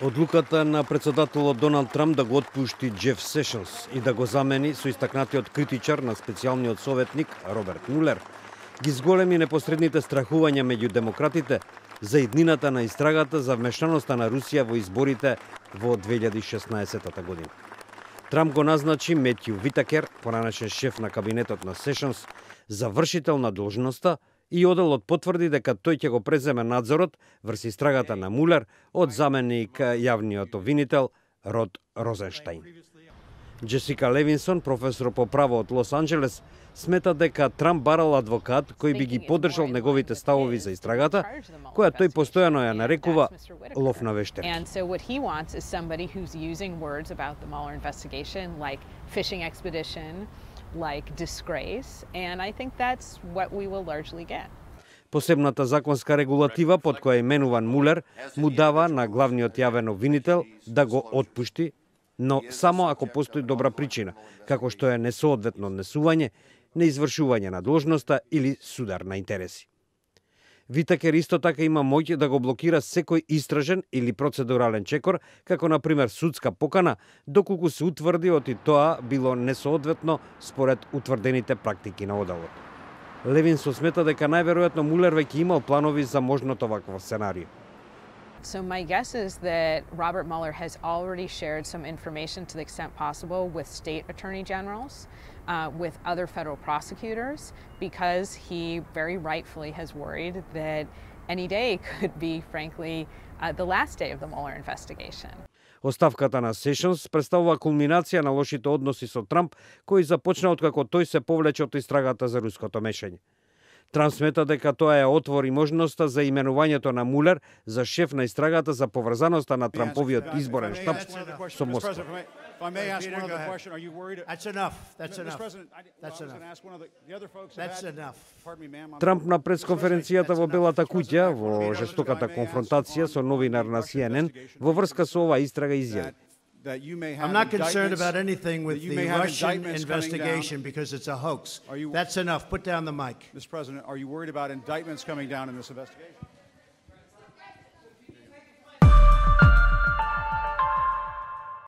Одлуката на председателот Доналд Трамп да го отпушти Джеф Сешонс и да го замени со истакнатиот критичар на специјалниот советник Роберт Мулер ги зголеми непосредните страхувања меѓу демократите за иднината на истрагата за вмешаноста на Русија во изборите во 2016 година. Трамп го назначи Метју Витакер, поранешен шеф на кабинетот на Сешонс, за вршител на должноста и оделот потврди дека тој ќе го преземе надзорот врз истрагата на Мулер од заменик јавниот обвинител Род Розенштајн. Джесика Левинсон, професор по право од Лос Анџелес, смета дека Трамп барал адвокат кој би ги поддржал неговите ставови за истрагата, која тој постојано ја нарекува лов на вештерки. And so what he wants is somebody who's using words about the Mueller investigation like fishing expedition, like disgrace, and I think that's what we will largely get. Посебната законска регулатива под која именуван Мулер му дава на главниот јавен обвинител да го отпушти, но само ако постои добра причина, како што е несоодветно однесување, неизвршување на должноста или судар на интереси. Витакер исто така има моќ да го блокира секој истражен или процедурален чекор, како на пример судска покана, доколку се утврди оти тоа било несоодветно според утврдените практики на оделот. Левинсон смета дека најверојатно Мулер веќе имал планови за можното вакво сценарио. So my guess is that Robert Mueller has already shared some information to the extent possible with state attorney generals, with other federal prosecutors, because he very rightfully has worried that any day could be, frankly, the last day of the Mueller investigation. Оставката на Сешонс представува кулминација на лошите односи со Трамп, кои започна откако тој се повлече од истрагата за руското мешање. Трамп смета дека тоа ја отвори можноста за именувањето на Мулер за шеф на истрагата за поврзаноста на Трамповиот изборен штаб со Москва. Трамп на пресконференцијата во Белата куќа во жестоката конфронтација со новинар на CNN во врска со оваа истрага изјави: I'm not concerned about anything with the Russian investigation because it's a hoax. That's enough. Put down the mic. Mr. President, are you worried about indictments coming down in this investigation?